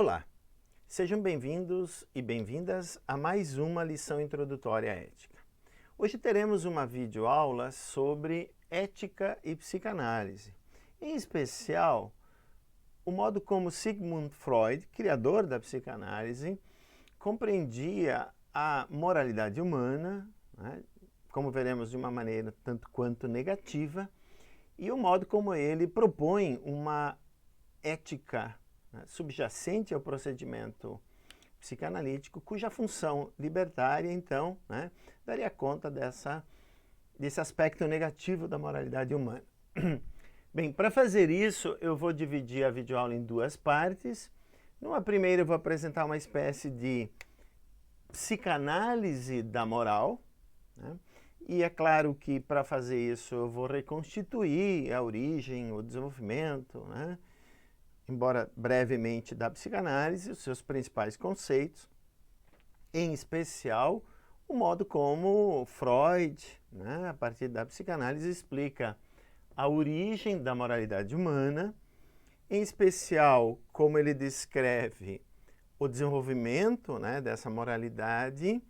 Olá, sejam bem-vindos e bem-vindas a mais uma lição introdutória à ética. Hoje teremos uma videoaula sobre ética e psicanálise, em especial o modo como Sigmund Freud, criador da psicanálise, compreendia a moralidade humana, né, como veremos de uma maneira tanto quanto negativa, e o modo como ele propõe uma ética subjacente ao procedimento psicanalítico, cuja função libertária, então, daria conta desse aspecto negativo da moralidade humana. Bem, para fazer isso, eu vou dividir a videoaula em duas partes. Numa primeira, eu vou apresentar uma espécie de psicanálise da moral, né? E é claro que para fazer isso eu vou reconstituir a origem, o desenvolvimento, né? Embora brevemente, da psicanálise, os seus principais conceitos, em especial o modo como Freud, né, a partir da psicanálise, explica a origem da moralidade humana, em especial como ele descreve o desenvolvimento, né, dessa moralidade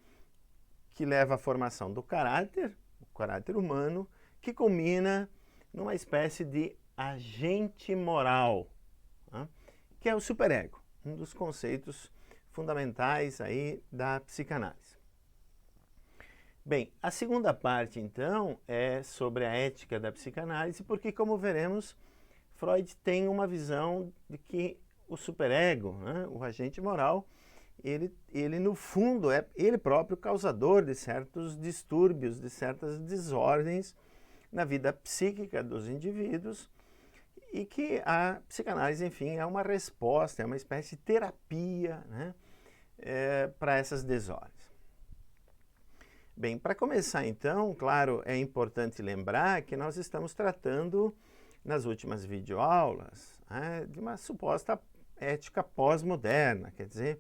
que leva à formação do caráter, o caráter humano, que culmina numa espécie de agente moral, que é o superego, um dos conceitos fundamentais aí da psicanálise. Bem, a segunda parte, então, é sobre a ética da psicanálise, porque, como veremos, Freud tem uma visão de que o superego, né, o agente moral, ele no fundo é ele próprio causador de certos distúrbios, de certas desordens na vida psíquica dos indivíduos, e que a psicanálise, enfim, é uma resposta, é uma espécie de terapia, né, para essas desordens. Bem, para começar então, claro, é importante lembrar que nós estamos tratando, nas últimas videoaulas, de uma suposta ética pós-moderna, quer dizer,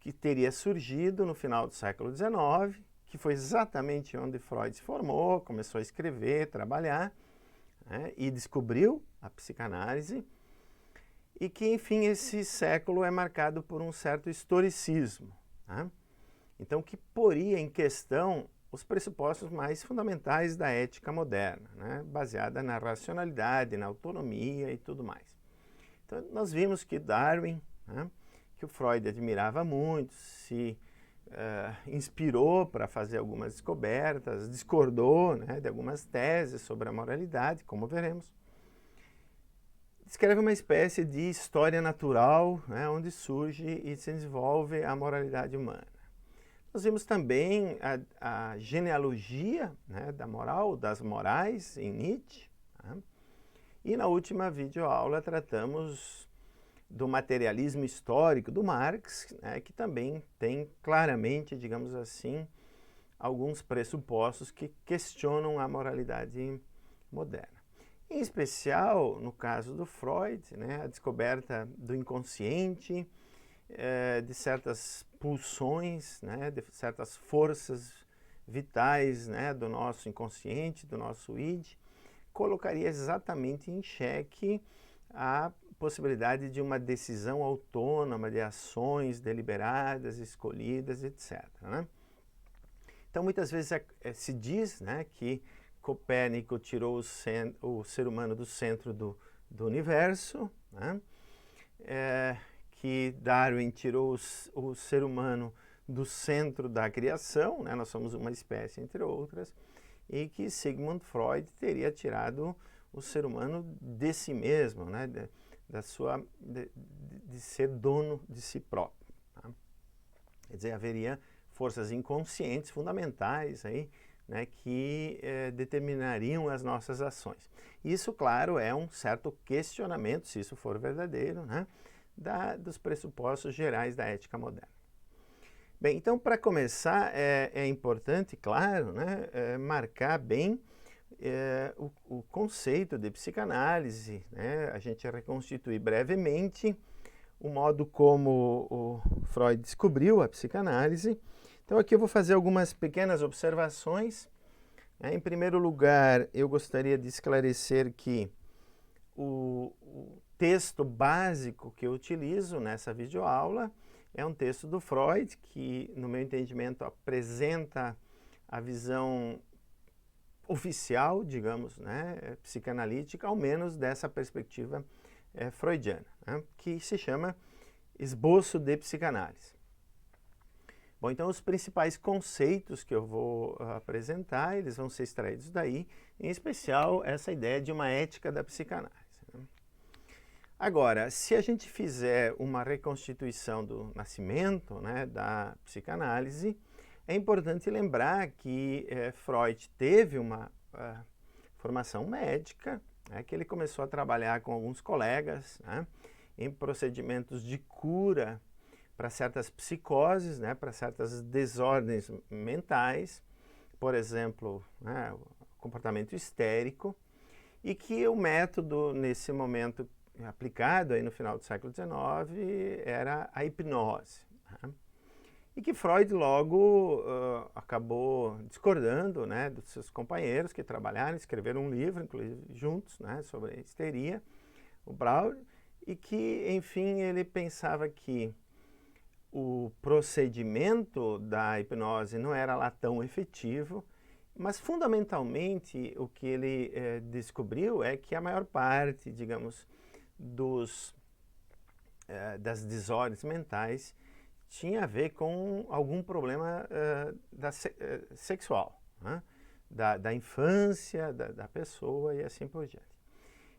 que teria surgido no final do século XIX, que foi exatamente onde Freud se formou, começou a escrever, trabalhar, e descobriu a psicanálise, e que, enfim, esse século é marcado por um certo historicismo, então que poria em questão os pressupostos mais fundamentais da ética moderna, baseada na racionalidade, na autonomia e tudo mais. Então nós vimos que Darwin, que o Freud admirava muito, se inspirou para fazer algumas descobertas, discordou, de algumas teses sobre a moralidade, como veremos. Descreve uma espécie de história natural, onde surge e se desenvolve a moralidade humana. Nós vimos também a genealogia, da moral, das morais, em Nietzsche. E na última videoaula tratamos do materialismo histórico do Marx, que também tem claramente, digamos assim, alguns pressupostos que questionam a moralidade moderna. Em especial, no caso do Freud, a descoberta do inconsciente, de certas pulsões, de certas forças vitais, do nosso inconsciente, do nosso id, colocaria exatamente em xeque a possibilidade de uma decisão autônoma, de ações deliberadas, escolhidas, etc. Então, muitas vezes se diz que Copérnico tirou o ser humano do centro do universo, que Darwin tirou o ser humano do centro da criação, nós somos uma espécie, entre outras, e que Sigmund Freud teria tirado o ser humano de si mesmo, de ser dono de si próprio. Quer dizer, haveria forças inconscientes fundamentais aí, que determinariam as nossas ações. Isso, claro, é um certo questionamento, se isso for verdadeiro, dos pressupostos gerais da ética moderna. Bem, então, para começar, é importante, claro, marcar bem o conceito de psicanálise, a gente reconstituir brevemente o modo como o Freud descobriu a psicanálise. Então, aqui eu vou fazer algumas pequenas observações. Em primeiro lugar, eu gostaria de esclarecer que texto básico que eu utilizo nessa videoaula é um texto do Freud, que, no meu entendimento, apresenta a visão oficial, digamos, né, psicanalítica, ao menos dessa perspectiva freudiana, né, que se chama Esboço de Psicanálise. Bom, então os principais conceitos que eu vou apresentar, eles vão ser extraídos daí, em especial essa ideia de uma ética da psicanálise. Né? Agora, se a gente fizer uma reconstituição do nascimento, né, da psicanálise, é importante lembrar que Freud teve uma formação médica, né, que ele começou a trabalhar com alguns colegas, né, em procedimentos de cura para certas psicoses, né, para certas desordens mentais, por exemplo, né, o comportamento histérico, e que o método, nesse momento aplicado aí no final do século XIX, era a hipnose. Né? E que Freud logo acabou discordando, né, dos seus companheiros que trabalharam, escreveram um livro, inclusive juntos, né, sobre a histeria, o Brauer, e que, enfim, ele pensava que o procedimento da hipnose não era lá tão efetivo, mas fundamentalmente o que ele descobriu é que a maior parte, digamos, das desordens mentais tinha a ver com algum problema sexual, né? da infância da pessoa e assim por diante.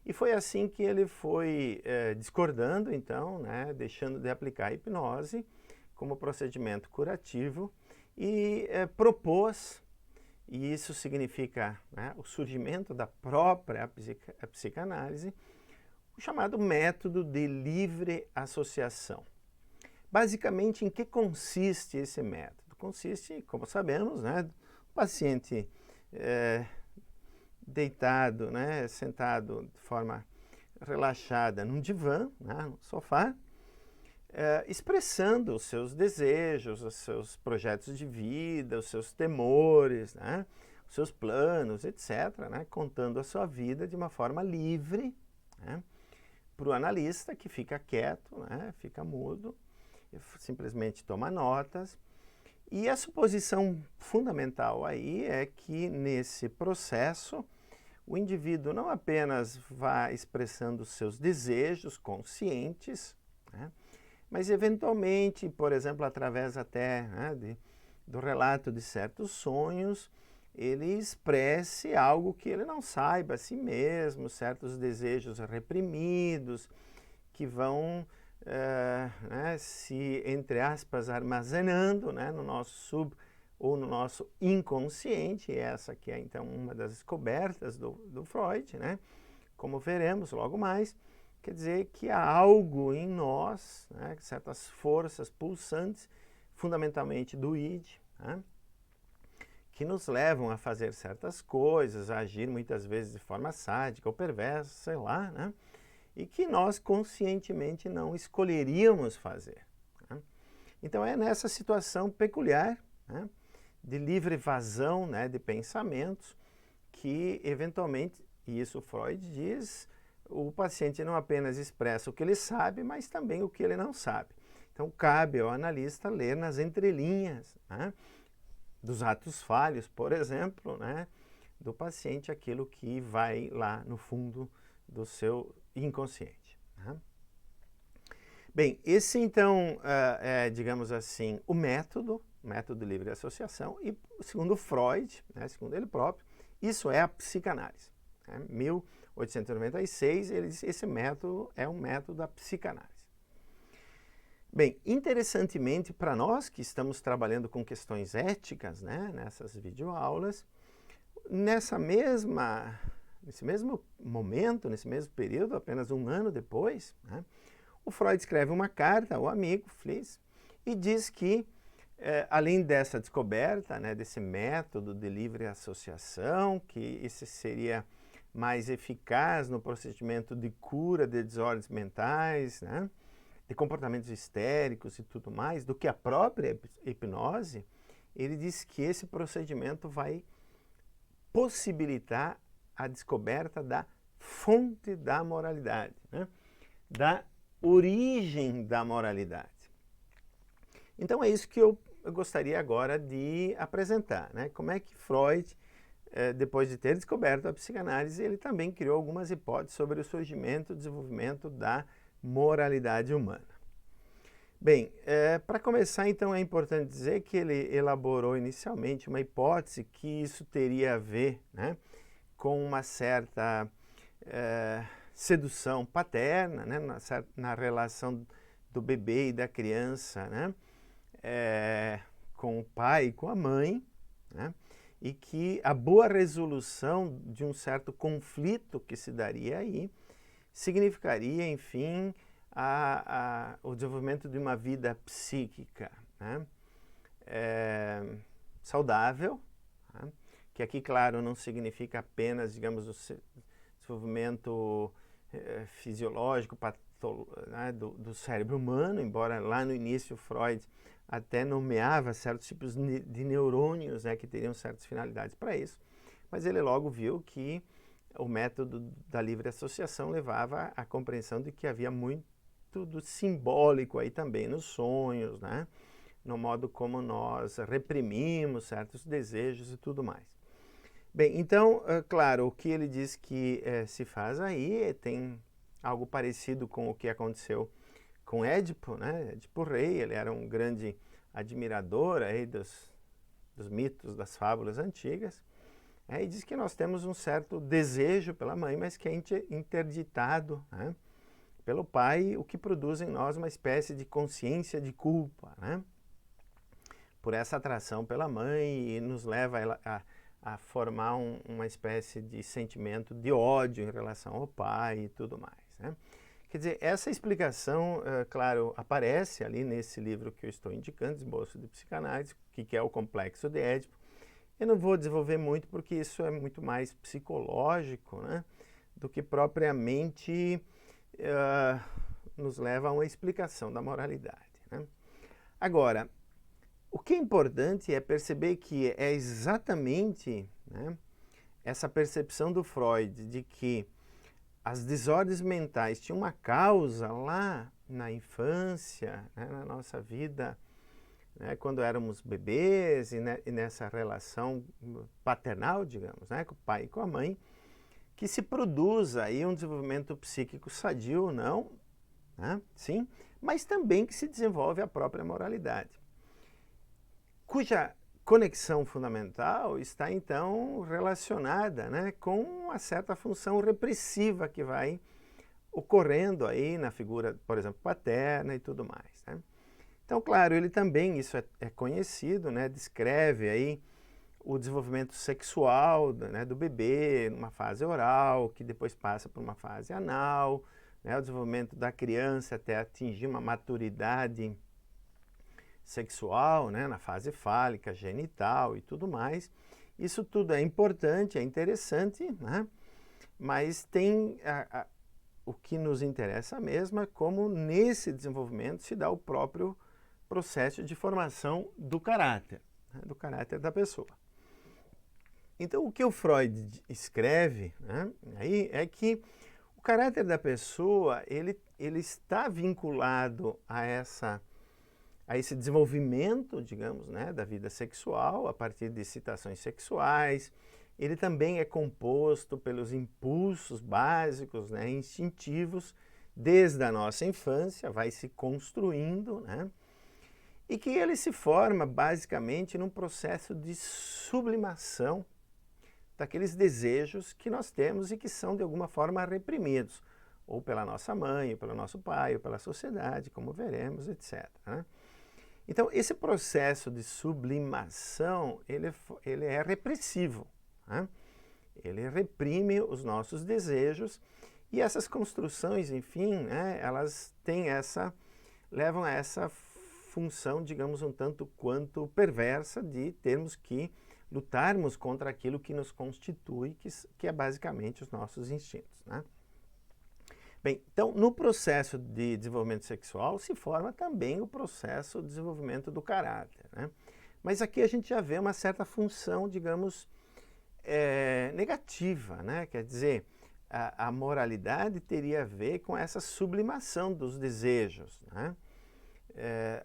E foi assim que ele foi discordando, então, né, deixando de aplicar a hipnose como procedimento curativo e propôs, e isso significa, né, o surgimento da própria psicanálise, o chamado método de livre associação. Basicamente, em que consiste esse método? Consiste, como sabemos, né, o paciente deitado, né, sentado de forma relaxada num divã, né, no sofá, expressando os seus desejos, os seus projetos de vida, os seus temores, né, os seus planos, etc., né, contando a sua vida de uma forma livre, né, para o analista, que fica quieto, né, fica mudo, simplesmente toma notas. E a suposição fundamental aí é que nesse processo o indivíduo não apenas vai expressando os seus desejos conscientes, né, mas eventualmente, por exemplo, através até, né, do relato de certos sonhos, ele expresse algo que ele não saiba a si mesmo, certos desejos reprimidos que vão né, se, entre aspas, armazenando, né, no nosso ou no nosso inconsciente. Essa que é então uma das descobertas do Freud, né, como veremos logo mais. Quer dizer que há algo em nós, né, certas forças pulsantes, fundamentalmente do id, né, que nos levam a fazer certas coisas, a agir muitas vezes de forma sádica ou perversa, sei lá, né, e que nós conscientemente não escolheríamos fazer. Né. Então é nessa situação peculiar, né, de livre vazão, né, de pensamentos, que eventualmente, e isso Freud diz, o paciente não apenas expressa o que ele sabe, mas também o que ele não sabe. Então cabe ao analista ler nas entrelinhas, né, dos atos falhos, por exemplo, né, do paciente, aquilo que vai lá no fundo do seu inconsciente. Né? Bem, esse então é, digamos assim, o método de livre associação, e segundo Freud, né, segundo ele próprio, isso é a psicanálise. Né? 1896, ele disse, esse método é um método da psicanálise. Bem, interessantemente, para nós que estamos trabalhando com questões éticas, né, nessas videoaulas, nesse mesmo momento, nesse mesmo período, apenas um ano depois, né, o Freud escreve uma carta ao amigo Fliess e diz que, além dessa descoberta, né, desse método de livre associação, que esse seria mais eficaz no procedimento de cura de desordens mentais, né, de comportamentos histéricos e tudo mais, do que a própria hipnose, ele diz que esse procedimento vai possibilitar a descoberta da fonte da moralidade. Né? da origem da moralidade. Então é isso que eu gostaria agora de apresentar, né? Como é que Freud, depois de ter descoberto a psicanálise, ele também criou algumas hipóteses sobre o surgimento e desenvolvimento da moralidade humana. Bem, para começar, então, é importante dizer que ele elaborou inicialmente uma hipótese que isso teria a ver, né, com uma certa sedução paterna, né, na relação do bebê e da criança, né, com o pai e com a mãe, né, e que a boa resolução de um certo conflito que se daria aí significaria, enfim, o desenvolvimento de uma vida psíquica, né, saudável, né, que aqui, claro, não significa apenas, digamos, o desenvolvimento fisiológico, né, do cérebro humano, embora lá no início Freud até nomeava certos tipos de neurônios, né, que teriam certas finalidades para isso, mas ele logo viu que o método da livre associação levava à compreensão de que havia muito do simbólico aí também nos sonhos, né, no modo como nós reprimimos certos desejos e tudo mais. Bem, então, claro, o que ele diz que se faz aí tem algo parecido com o que aconteceu com Édipo, né? Édipo Rei, ele era um grande admirador aí dos mitos, das fábulas antigas, e diz que nós temos um certo desejo pela mãe, mas que é interditado, né, pelo pai, o que produz em nós uma espécie de consciência de culpa, né, por essa atração pela mãe, e nos leva a formar uma espécie de sentimento de ódio em relação ao pai e tudo mais, né. Quer dizer, essa explicação, claro, aparece ali nesse livro que eu estou indicando, Esboço de Psicanálise, que é o Complexo de Édipo. Eu não vou desenvolver muito porque isso é muito mais psicológico, né, do que propriamente nos leva a uma explicação da moralidade, né. Agora, o que é importante é perceber que é exatamente, né, essa percepção do Freud de que as desordens mentais tinham uma causa lá na infância, né, na nossa vida, né, quando éramos bebês e nessa relação paternal, digamos, né, com o pai e com a mãe, que se produz aí um desenvolvimento psíquico sadio ou não, né, sim, mas também que se desenvolve a própria moralidade, cuja conexão fundamental está então relacionada, né, com uma certa função repressiva que vai ocorrendo aí na figura, por exemplo, paterna e tudo mais, né. Então, claro, ele também, isso é conhecido, né, descreve aí o desenvolvimento sexual, né, do bebê numa fase oral, que depois passa por uma fase anal, né, o desenvolvimento da criança até atingir uma maturidade sexual, né, na fase fálica, genital e tudo mais. Isso tudo é importante, é interessante, né, mas tem o que nos interessa mesmo é como nesse desenvolvimento se dá o próprio processo de formação do caráter, né, do caráter da pessoa. Então, o que o Freud escreve, né, aí é que o caráter da pessoa ele está vinculado a esse desenvolvimento, digamos, né, da vida sexual a partir de excitações sexuais. Ele também é composto pelos impulsos básicos, né, instintivos, desde a nossa infância, vai se construindo, né, e que ele se forma basicamente num processo de sublimação daqueles desejos que nós temos e que são de alguma forma reprimidos, ou pela nossa mãe, ou pelo nosso pai, ou pela sociedade, como veremos, etc., né? Então, esse processo de sublimação, ele é repressivo, né? Ele reprime os nossos desejos e essas construções, enfim, né, elas levam a essa função, digamos, um tanto quanto perversa de termos que lutarmos contra aquilo que nos constitui, que é basicamente os nossos instintos, né? Bem, então, no processo de desenvolvimento sexual se forma também o processo de desenvolvimento do caráter, né? Mas aqui a gente já vê uma certa função, digamos, negativa, né? Quer dizer, a moralidade teria a ver com essa sublimação dos desejos, né?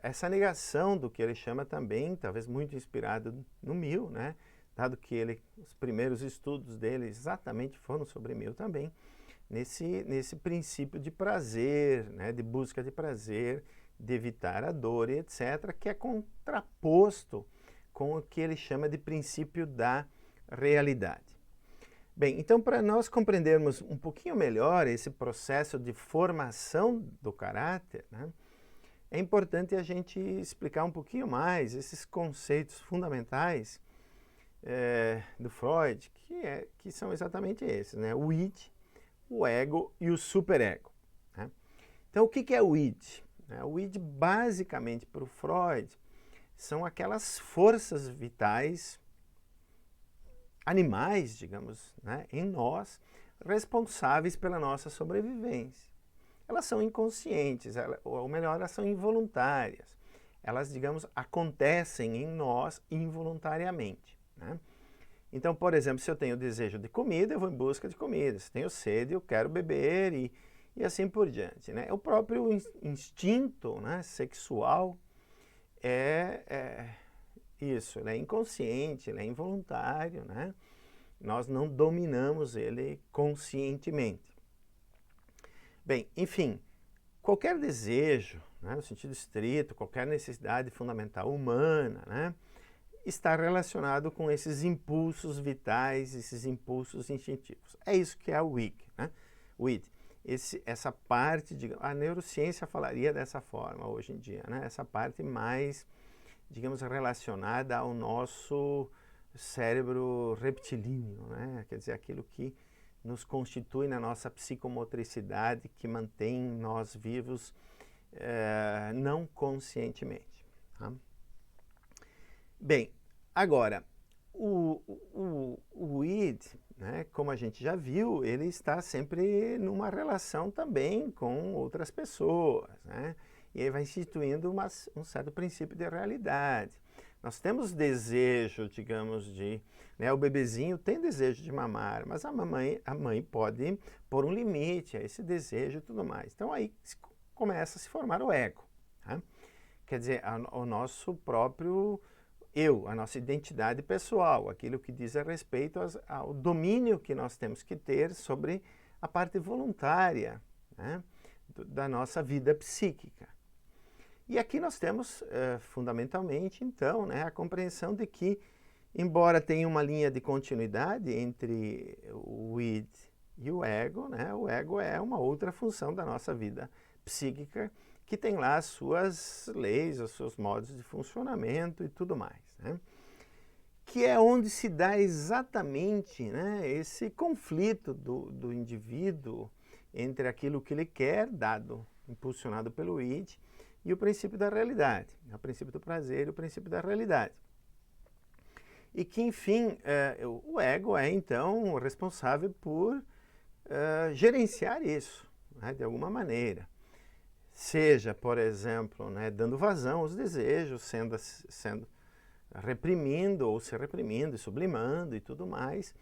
Essa negação do que ele chama também, talvez muito inspirado no Mill, né? Dado que os primeiros estudos dele exatamente foram sobre Mill também, nesse princípio de prazer, né? De busca de prazer, de evitar a dor e etc., que é contraposto com o que ele chama de princípio da realidade. Bem, então, para nós compreendermos um pouquinho melhor esse processo de formação do caráter, né, é importante a gente explicar um pouquinho mais esses conceitos fundamentais do Freud, que são exatamente esses, né? O id, o ego e o superego. Né? Então, o que é o id? O id, basicamente, para o Freud, são aquelas forças vitais animais, digamos, né, em nós, responsáveis pela nossa sobrevivência. Elas são inconscientes, ou melhor, elas são involuntárias. Elas, digamos, acontecem em nós involuntariamente. Né? Então, por exemplo, se eu tenho desejo de comida, eu vou em busca de comida. Se tenho sede, eu quero beber e assim por diante. Né? O próprio instinto, né, sexual isso, ele é inconsciente, ele é involuntário, né? Nós não dominamos ele conscientemente. Bem, enfim, qualquer desejo, né, no sentido estrito, qualquer necessidade fundamental humana, né, está relacionado com esses impulsos vitais, esses impulsos instintivos. É isso que é o id, né? O id. Essa parte, a neurociência falaria dessa forma hoje em dia, né? Essa parte mais, digamos, relacionada ao nosso cérebro reptilíneo, né? Quer dizer, aquilo que nos constitui na nossa psicomotricidade, que mantém nós vivos não conscientemente. Tá? Bem, agora, o id, né, como a gente já viu, ele está sempre numa relação também com outras pessoas, né? E aí vai instituindo um certo princípio de realidade. Nós temos desejo, digamos, né, o bebezinho tem desejo de mamar, mas a mãe pode pôr um limite a esse desejo e tudo mais. Então aí começa a se formar o ego. Tá? Quer dizer, o nosso próprio eu, a nossa identidade pessoal, aquilo que diz a respeito ao domínio que nós temos que ter sobre a parte voluntária, né, da nossa vida psíquica. E aqui nós temos, fundamentalmente, então, né, a compreensão de que, embora tenha uma linha de continuidade entre o id e o ego é uma outra função da nossa vida psíquica, que tem lá as suas leis, os seus modos de funcionamento e tudo mais. Né? Que é onde se dá exatamente, né, esse conflito do indivíduo entre aquilo que ele quer, impulsionado pelo id, e o princípio da realidade, o princípio do prazer e o princípio da realidade. E que, enfim, o ego é, então, responsável por gerenciar isso, né, de alguma maneira. Seja, por exemplo, né, dando vazão aos desejos, sendo reprimindo ou se reprimindo e sublimando e tudo mais,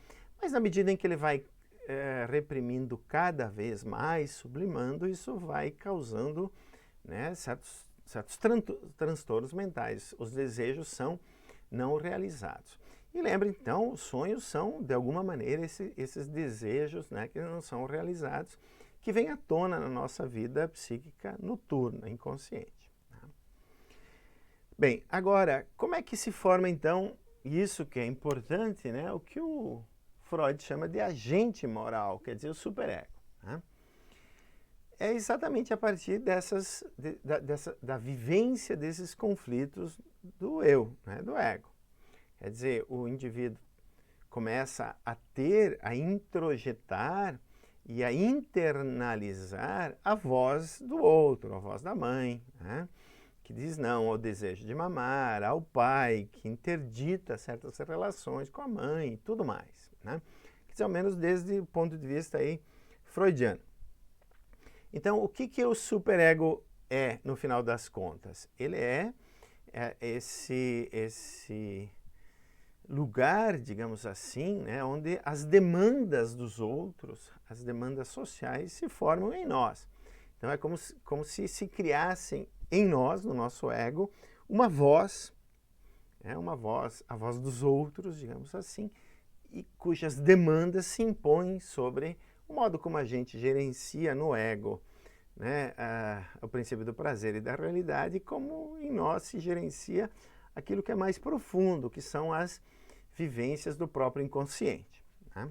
mas na medida em que ele vai reprimindo cada vez mais, sublimando, isso vai causando, né, certos transtornos mentais. Os desejos são não realizados. E lembre, então, os sonhos são, de alguma maneira, esses desejos, né, que não são realizados, que vêm à tona na nossa vida psíquica noturna, inconsciente. Tá? Bem, agora, como é que se forma, então, isso que é importante, né, o que o Freud chama de agente moral, quer dizer, o superego. Né? É exatamente a partir da vivência desses conflitos do eu, né, do ego. Quer dizer, o indivíduo começa a introjetar e a internalizar a voz do outro, a voz da mãe, né, que diz não ao desejo de mamar, ao pai, que interdita certas relações com a mãe e tudo mais. Né? Quer dizer, ao menos desde o ponto de vista aí freudiano. Então, o que o superego é, no final das contas? Ele é lugar, digamos assim, né, onde as demandas dos outros, as demandas sociais se formam em nós. Então é como se criassem em nós, no nosso ego, uma voz, a voz dos outros, digamos assim, e cujas demandas se impõem sobre o modo como a gente gerencia no ego, né, o princípio do prazer e da realidade, como em nós se gerencia aquilo que é mais profundo, que são as vivências do próprio inconsciente. Né?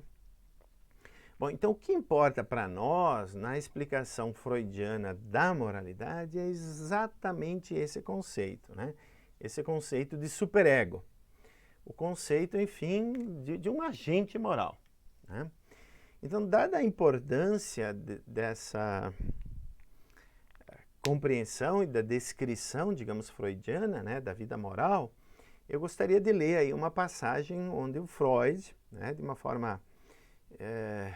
Bom, então o que importa para nós na explicação freudiana da moralidade é exatamente esse conceito, né? Esse conceito de superego. O conceito, enfim, de um agente moral. Né? Então, dada a importância dessa compreensão e da descrição, digamos, freudiana, né, da vida moral, eu gostaria de ler aí uma passagem onde o Freud, né, de uma forma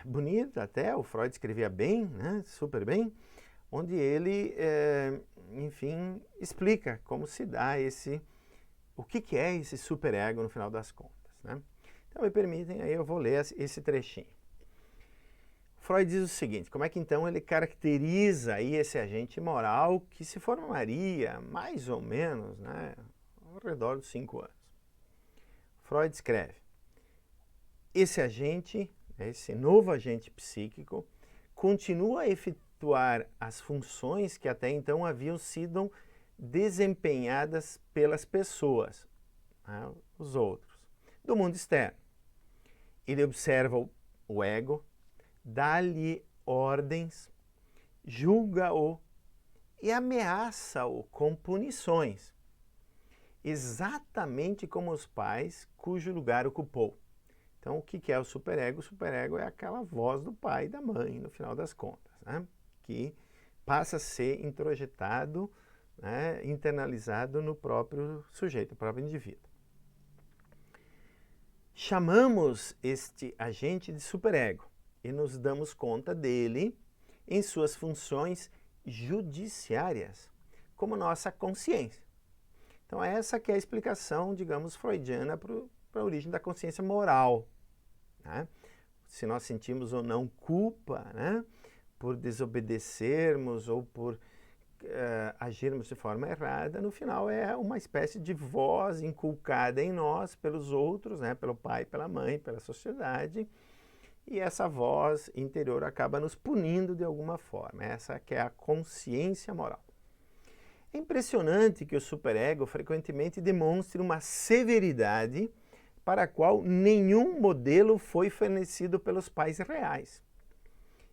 bonita até, o Freud escrevia bem, né, super bem, onde ele, enfim, explica como se dá o que é esse superego no final das contas. Né? Então, me permitem, aí eu vou ler esse trechinho. Freud diz o seguinte, como é que então ele caracteriza aí esse agente moral que se formaria mais ou menos, né, ao redor dos 5 anos. Freud escreve, esse agente, esse novo agente psíquico, continua a efetuar as funções que até então haviam sido desempenhadas pelas pessoas, né, os outros, do mundo externo. Ele observa o ego, dá-lhe ordens, julga-o e ameaça-o com punições, exatamente como os pais cujo lugar ocupou. Então, o que é o superego? O superego é aquela voz do pai e da mãe, no final das contas, né? Que passa a ser introjetado, né, internalizado no próprio sujeito, no próprio indivíduo. Chamamos este agente de superego e nos damos conta dele em suas funções judiciárias, como nossa consciência. Então, essa que é a explicação, digamos, freudiana para a origem da consciência moral. Né? Se nós sentimos ou não culpa, né, por desobedecermos ou por agirmos de forma errada, no final é uma espécie de voz inculcada em nós pelos outros, né, pelo pai, pela mãe, pela sociedade, e essa voz interior acaba nos punindo de alguma forma. Essa que é a consciência moral. É impressionante que o superego frequentemente demonstre uma severidade para a qual nenhum modelo foi fornecido pelos pais reais.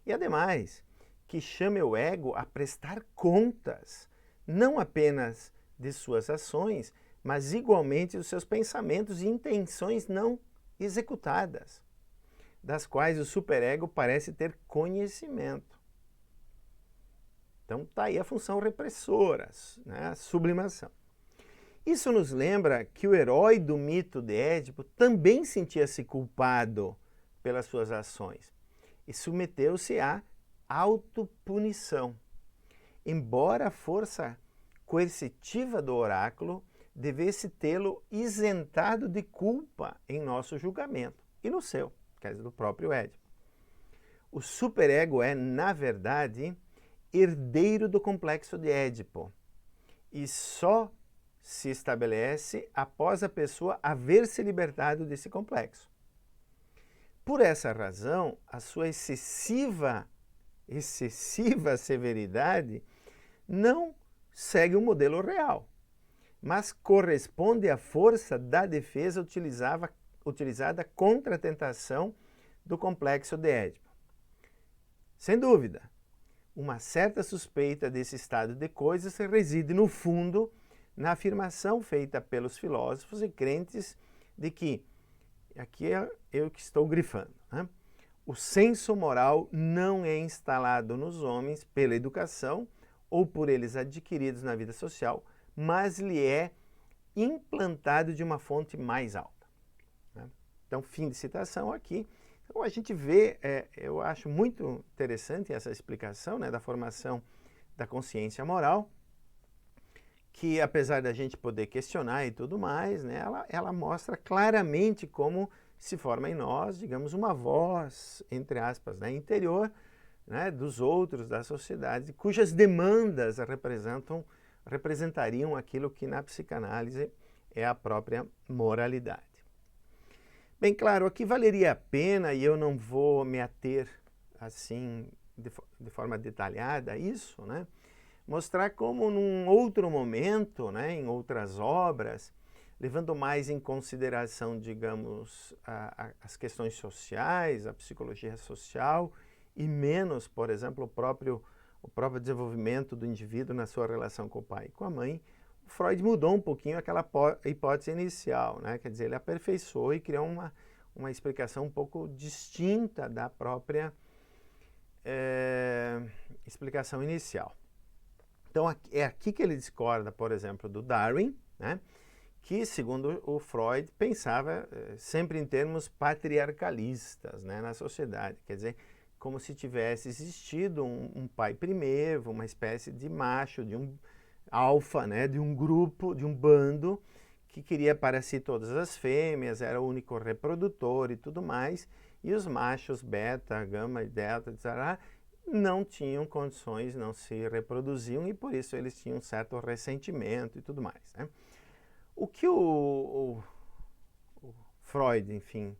E, ademais, que chame o ego a prestar contas, não apenas de suas ações, mas igualmente dos seus pensamentos e intenções não executadas, das quais o superego parece ter conhecimento. Então, está aí a função repressora, né? A sublimação. Isso nos lembra que o herói do mito de Édipo também sentia-se culpado pelas suas ações e submeteu-se à autopunição, embora a força coercitiva do oráculo devesse tê-lo isentado de culpa em nosso julgamento, e no seu, quer dizer, do próprio Édipo. O superego é, na verdade, herdeiro do complexo de Édipo, e só se estabelece após a pessoa haver se libertado desse complexo. Por essa razão, a sua excessiva severidade não segue o modelo real, mas corresponde à força da defesa utilizada contra a tentação do complexo de Édipo. Sem dúvida, uma certa suspeita desse estado de coisas reside, no fundo, na afirmação feita pelos filósofos e crentes de que, aqui é eu que estou grifando, né? O senso moral não é instalado nos homens pela educação ou por eles adquiridos na vida social, mas lhe é implantado de uma fonte mais alta. Né? Então, fim de citação aqui. Então, a gente vê, eu acho muito interessante essa explicação, né, da formação da consciência moral, que apesar da gente poder questionar e tudo mais, né, ela mostra claramente como se forma em nós, digamos, uma voz, entre aspas, né, interior, né, dos outros, da sociedade, cujas demandas representariam aquilo que na psicanálise é a própria moralidade. Bem claro, aqui valeria a pena, e eu não vou me ater assim de forma detalhada a isso, né, mostrar como num outro momento, né, em outras obras, levando mais em consideração, digamos, as questões sociais, a psicologia social, e menos, por exemplo, o próprio desenvolvimento do indivíduo na sua relação com o pai e com a mãe, o Freud mudou um pouquinho aquela hipótese inicial, né? Quer dizer, ele aperfeiçoou e criou uma explicação um pouco distinta da própria explicação inicial. Então, é aqui que ele discorda, por exemplo, do Darwin, né, que, segundo o Freud, pensava sempre em termos patriarcalistas, né, na sociedade. Quer dizer, como se tivesse existido um pai primevo, uma espécie de macho, de um alfa, né, de um grupo, de um bando, que queria para si todas as fêmeas, era o único reprodutor e tudo mais, e os machos beta, gama e delta, etc., não tinham condições, não se reproduziam e por isso eles tinham um certo ressentimento e tudo mais, né? O que o Freud, enfim,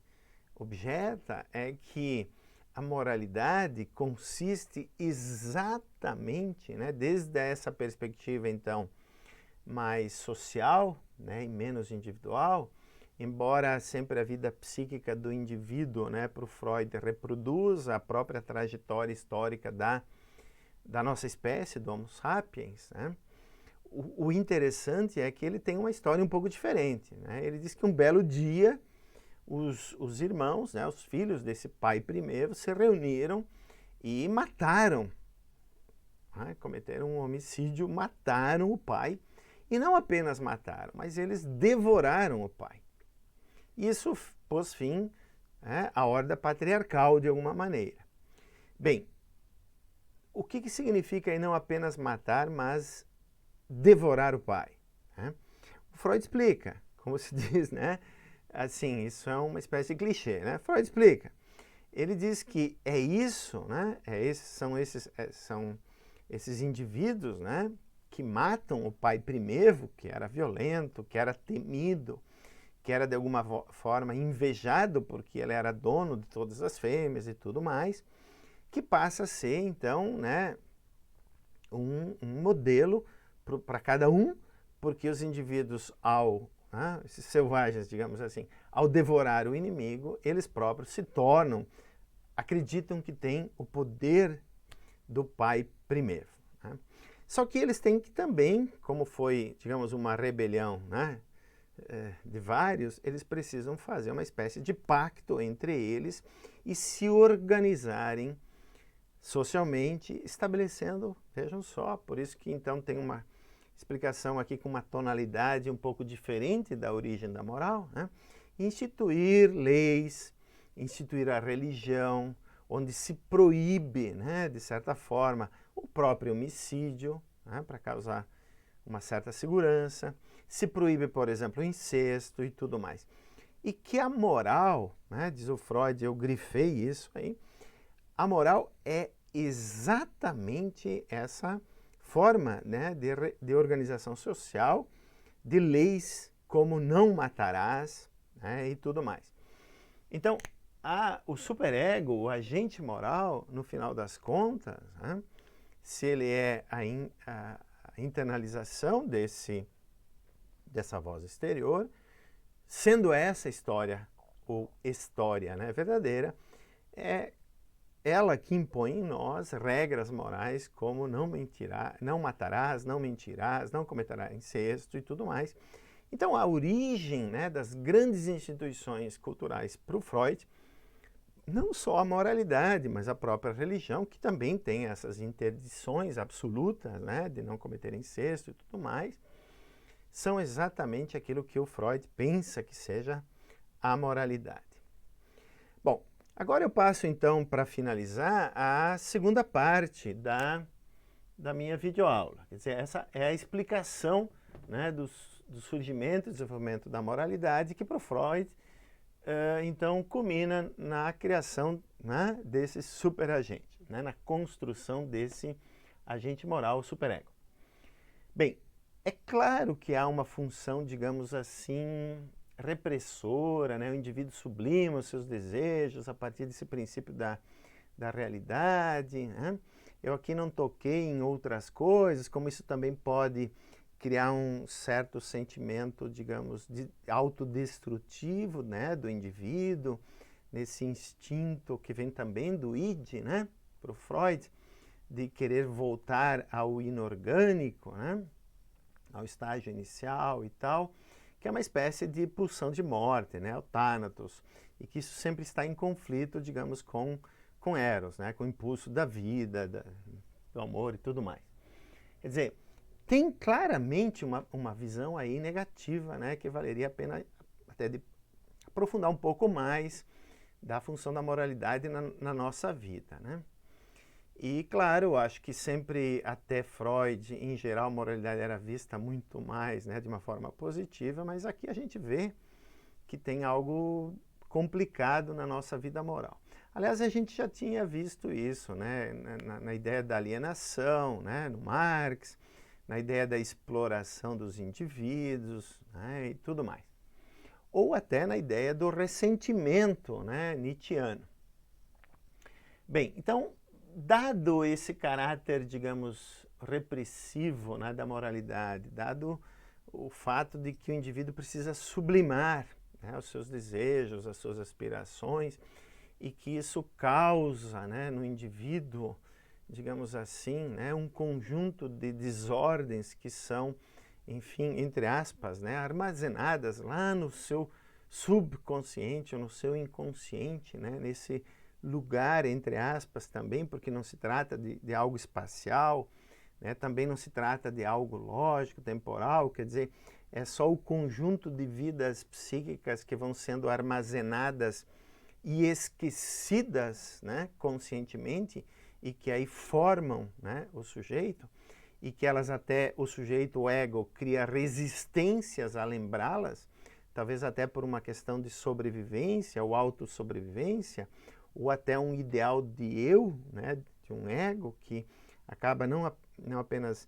objeta é que a moralidade consiste exatamente, né, desde essa perspectiva, então, mais social, né, e menos individual, embora sempre a vida psíquica do indivíduo, né, para o Freud, reproduza a própria trajetória histórica da nossa espécie, do Homo sapiens, né, o interessante é que ele tem uma história um pouco diferente, né? Ele diz que um belo dia os irmãos, né, os filhos desse pai primeiro, se reuniram e mataram, né, cometeram um homicídio, mataram o pai, e não apenas mataram, mas eles devoraram o pai. Isso pôs fim, né, à ordem patriarcal de alguma maneira. Bem, o que significa aí não apenas matar, mas devorar o pai? Né? O Freud explica, como se diz, né? Assim, isso é uma espécie de clichê, né? Freud explica. Ele diz que é isso, né? São esses indivíduos, né, que matam o pai primevo, que era violento, que era temido, que era de alguma forma invejado porque ele era dono de todas as fêmeas e tudo mais, que passa a ser, então, né, um modelo para cada um, porque os indivíduos, esses selvagens, digamos assim, ao devorar o inimigo, eles próprios se tornam, acreditam que têm o poder do pai primeiro. Né? Só que eles têm que também, como foi, digamos, uma rebelião, né, de vários, eles precisam fazer uma espécie de pacto entre eles e se organizarem socialmente, estabelecendo, vejam só, por isso que então tem uma explicação aqui com uma tonalidade um pouco diferente da origem da moral, né? Instituir leis, instituir a religião, onde se proíbe, né, de certa forma, o próprio homicídio, né, para causar uma certa segurança, se proíbe, por exemplo, o incesto e tudo mais. E que a moral, né, diz o Freud, eu grifei isso aí, a moral é exatamente essa forma, né, de organização social, de leis como não matarás, né, e tudo mais. Então, o superego, o agente moral, no final das contas, né, se ele é a internalização dessa voz exterior, sendo essa história ou história, né, verdadeira, é ela que impõe em nós regras morais como não mentirás, não matarás, não mentirás, não cometerás incesto e tudo mais. Então, a origem, né, das grandes instituições culturais para o Freud, não só a moralidade, mas a própria religião, que também tem essas interdições absolutas, né, de não cometer incesto e tudo mais, são exatamente aquilo que o Freud pensa que seja a moralidade. Bom, agora eu passo então para finalizar a segunda parte da minha videoaula. Quer dizer, essa é a explicação né, do surgimento e desenvolvimento da moralidade, que para o Freud, então, culmina na criação, né, desse superagente, né, na construção desse agente moral, o superego. Bem, é claro que há uma função, digamos assim, repressora, né, o indivíduo sublima os seus desejos a partir desse princípio da realidade, né? Eu aqui não toquei em outras coisas, como isso também pode criar um certo sentimento, digamos, de autodestrutivo, né, do indivíduo, nesse instinto que vem também do id, né, para o Freud, de querer voltar ao inorgânico, né, ao estágio inicial e tal, que é uma espécie de pulsão de morte, né, o Thanatos, e que isso sempre está em conflito, digamos, com Eros, né, com o impulso da vida, do amor e tudo mais. Quer dizer, tem claramente uma visão aí negativa, né, que valeria a pena até de aprofundar um pouco mais da função da moralidade na nossa vida, né? E, claro, eu acho que sempre, até Freud, em geral, a moralidade era vista muito mais, né, de uma forma positiva, mas aqui a gente vê que tem algo complicado na nossa vida moral. Aliás, a gente já tinha visto isso, né, na ideia da alienação, né, no Marx, na ideia da exploração dos indivíduos, né, e tudo mais. Ou até na ideia do ressentimento, né, nietzschiano. Bem, então, dado esse caráter, digamos, repressivo, né, da moralidade, dado o fato de que o indivíduo precisa sublimar, né, os seus desejos, as suas aspirações, e que isso causa, né, no indivíduo, digamos assim, né, um conjunto de desordens que são, enfim, entre aspas, né, armazenadas lá no seu subconsciente ou no seu inconsciente, né, nesse lugar, entre aspas, também, porque não se trata de algo espacial, né, também não se trata de algo lógico, temporal, quer dizer, é só o conjunto de vidas psíquicas que vão sendo armazenadas e esquecidas, né, conscientemente, e que aí formam, né, o sujeito, e que elas até, o sujeito, o ego, cria resistências a lembrá-las, talvez até por uma questão de sobrevivência ou autossobrevivência, ou até um ideal de eu, né, de um ego que acaba não apenas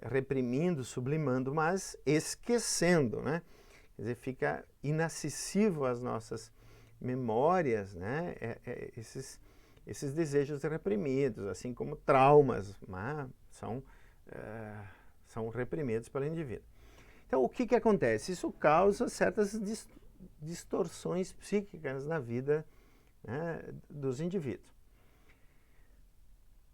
reprimindo, sublimando, mas esquecendo, né? Quer dizer, fica inacessível às nossas memórias, né, esses desejos reprimidos, assim como traumas, né, são reprimidos pelo indivíduo. Então, o que acontece? Isso causa certas distorções psíquicas na vida, né, dos indivíduos.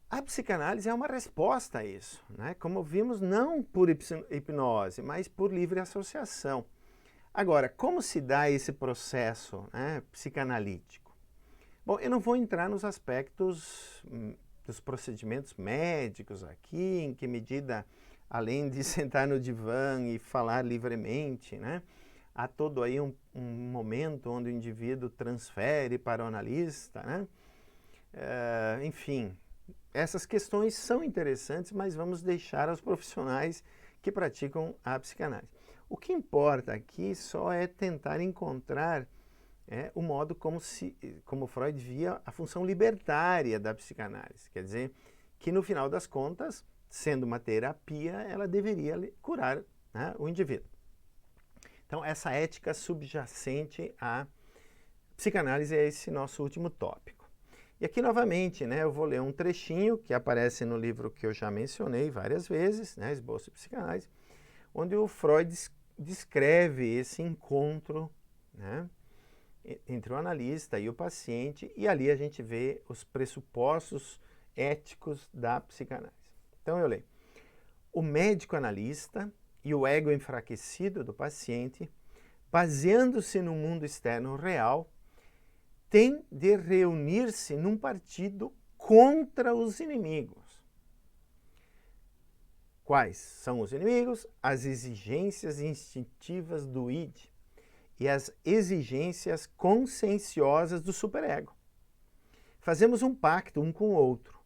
A psicanálise é uma resposta a isso, né? Como vimos, não por hipnose, mas por livre associação. Agora, como se dá esse processo, né, psicanalítico? Bom, eu não vou entrar nos aspectos dos procedimentos médicos aqui, em que medida, além de sentar no divã e falar livremente, né, há todo aí um momento onde o indivíduo transfere para o analista, né? Enfim, essas questões são interessantes, mas vamos deixar aos profissionais que praticam a psicanálise. O que importa aqui só é tentar encontrar o modo como Freud via a função libertária da psicanálise. Quer dizer, que no final das contas, sendo uma terapia, ela deveria curar, né, o indivíduo. Então, essa ética subjacente à psicanálise é esse nosso último tópico. E aqui, novamente, né, eu vou ler um trechinho que aparece no livro que eu já mencionei várias vezes, né, Esboço de Psicanálise, onde o Freud descreve esse encontro, né, entre o analista e o paciente, e ali a gente vê os pressupostos éticos da psicanálise. Então eu leio. O médico analista e o ego enfraquecido do paciente, baseando-se no mundo externo real, têm de reunir-se num partido contra os inimigos. Quais são os inimigos? As exigências instintivas do id e as exigências conscienciosas do superego. Fazemos um pacto um com o outro.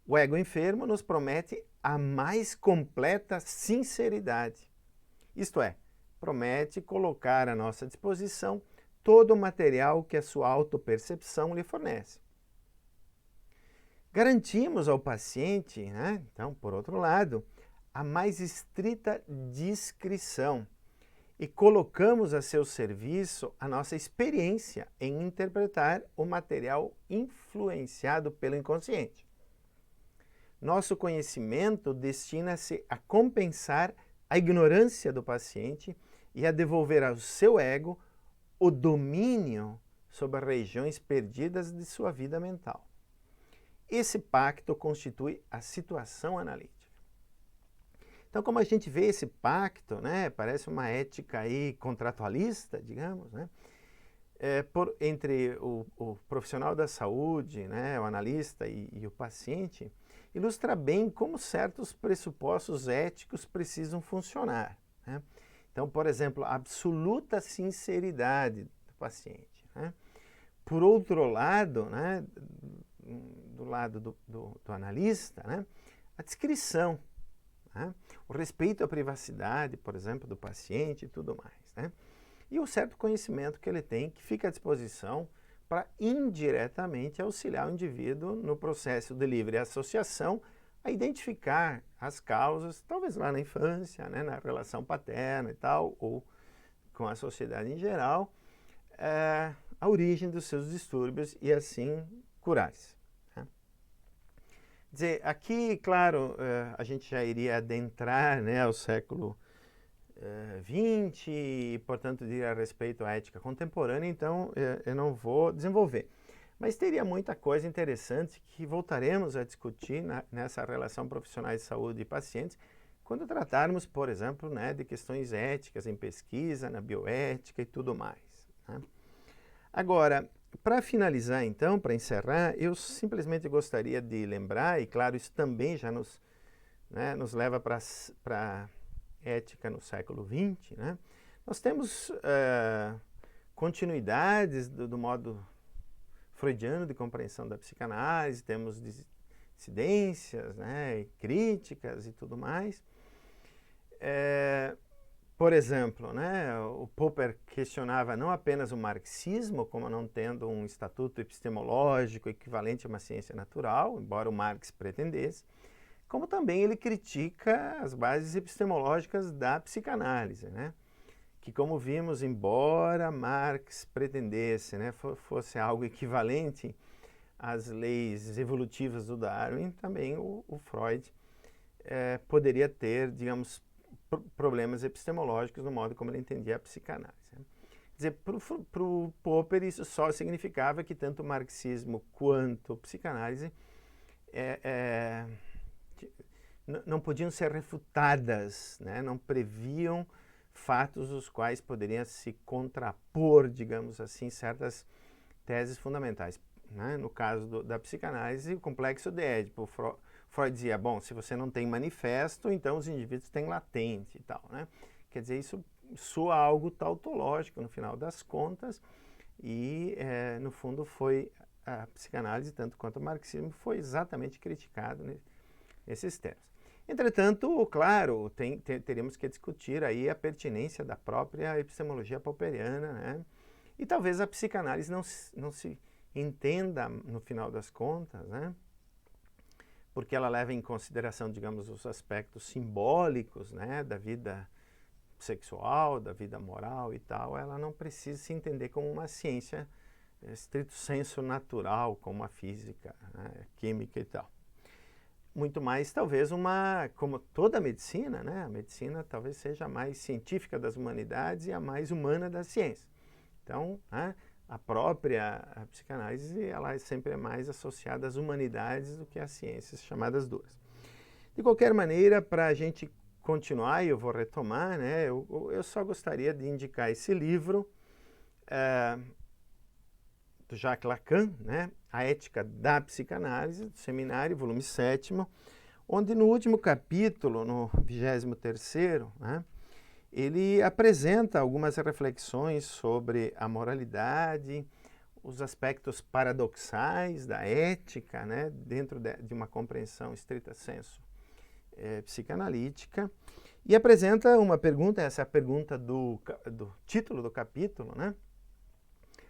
O ego enfermo nos promete a mais completa sinceridade, Isto é, promete colocar à nossa disposição todo o material que a sua autopercepção lhe fornece. Garantimos ao paciente, né, então, por outro lado, a mais estrita discrição e colocamos a seu serviço a nossa experiência em interpretar o material influenciado pelo inconsciente. Nosso conhecimento destina-se a compensar a ignorância do paciente e a devolver ao seu ego o domínio sobre as regiões perdidas de sua vida mental. Esse pacto constitui a situação analítica. Então, como a gente vê esse pacto, né, parece uma ética aí contratualista, digamos, né, entre o profissional da saúde, né, o analista e o paciente, ilustra bem como certos pressupostos éticos precisam funcionar, né? Então, por exemplo, a absoluta sinceridade do paciente, né? Por outro lado, né, do lado do analista, né, a discrição, né, o respeito à privacidade, por exemplo, do paciente e tudo mais, né? E o certo conhecimento que ele tem, que fica à disposição para indiretamente auxiliar o indivíduo no processo de livre associação a identificar as causas, talvez lá na infância, né, na relação paterna e tal, ou com a sociedade em geral, a origem dos seus distúrbios e assim curar-se. Né? Quer dizer, aqui, claro, a gente já iria adentrar, né, ao século XX e, portanto, diria a respeito à ética contemporânea, então eu não vou desenvolver. Mas teria muita coisa interessante que voltaremos a discutir nessa relação profissionais de saúde e pacientes, quando tratarmos, por exemplo, né, de questões éticas em pesquisa, na bioética e tudo mais. Né? Agora, para finalizar então, para encerrar, eu simplesmente gostaria de lembrar, e claro, isso também já nos leva para ética no século XX, né? Nós temos continuidades do modo freudiano de compreensão da psicanálise, temos dissidências, né, e críticas e tudo mais. Por exemplo, né, o Popper questionava não apenas o marxismo como não tendo um estatuto epistemológico equivalente a uma ciência natural, embora o Marx pretendesse, como também ele critica as bases epistemológicas da psicanálise, né? Que, como vimos, embora Marx pretendesse, né, fosse algo equivalente às leis evolutivas do Darwin, também o Freud poderia ter, digamos, problemas epistemológicos no modo como ele entendia a psicanálise. Né? Quer dizer, para o Popper isso só significava que tanto o marxismo quanto a psicanálise não podiam ser refutadas, né? Não previam fatos os quais poderiam se contrapor, digamos assim, certas teses fundamentais. Né? No caso da psicanálise, o complexo de Édipo, Freud dizia, bom, se você não tem manifesto, então os indivíduos têm latente e tal. Né? Quer dizer, isso soa algo tautológico no final das contas e, no fundo, foi a psicanálise, tanto quanto o marxismo, foi exatamente criticado nesses termos. Entretanto, claro, teríamos que discutir aí a pertinência da própria epistemologia popperiana, né? E talvez a psicanálise não se entenda, no final das contas, né? Porque ela leva em consideração, digamos, os aspectos simbólicos, né, da vida sexual, da vida moral e tal, ela não precisa se entender como uma ciência estrito sensu natural, como a física, né, química e tal. Muito mais, talvez, como toda a medicina, né? A medicina talvez seja a mais científica das humanidades e a mais humana da ciência. Então, né, a própria psicanálise, ela sempre é mais associada às humanidades do que às ciências chamadas duras. De qualquer maneira, para a gente continuar, e eu vou retomar, né, eu só gostaria de indicar esse livro do Jacques Lacan, né, A Ética da Psicanálise, do Seminário, volume 7º, onde no último capítulo, no 23º, né, ele apresenta algumas reflexões sobre a moralidade, os aspectos paradoxais da ética, né, dentro de uma compreensão estrita sensu psicanalítica, E apresenta uma pergunta, essa é a pergunta do título do capítulo, né?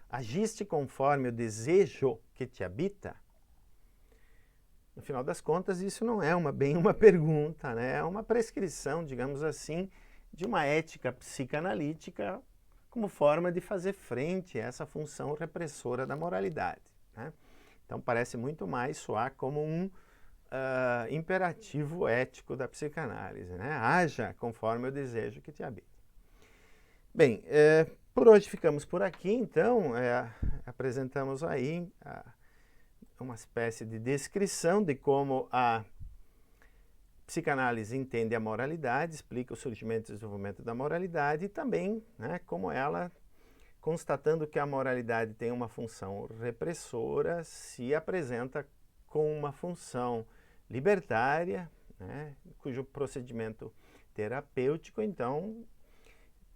Agiste conforme o desejo que te habita? No final das contas, isso não é bem uma pergunta, né? É uma prescrição, digamos assim, de uma ética psicanalítica como forma de fazer frente a essa função repressora da moralidade, né? Então parece muito mais soar como um imperativo ético da psicanálise, né? Haja conforme o desejo que te habita. Bem, por hoje ficamos por aqui, então, apresentamos aí uma espécie de descrição de como a psicanálise entende a moralidade, explica o surgimento e desenvolvimento da moralidade e também, né, como ela, constatando que a moralidade tem uma função repressora, se apresenta com uma função libertária, né, cujo procedimento terapêutico, então,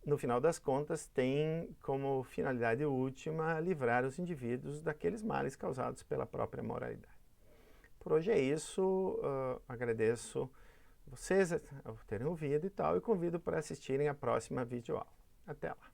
no final das contas, tem como finalidade última livrar os indivíduos daqueles males causados pela própria moralidade. Por hoje é isso, agradeço vocês por terem ouvido e tal, e convido para assistirem a próxima videoaula. Até lá!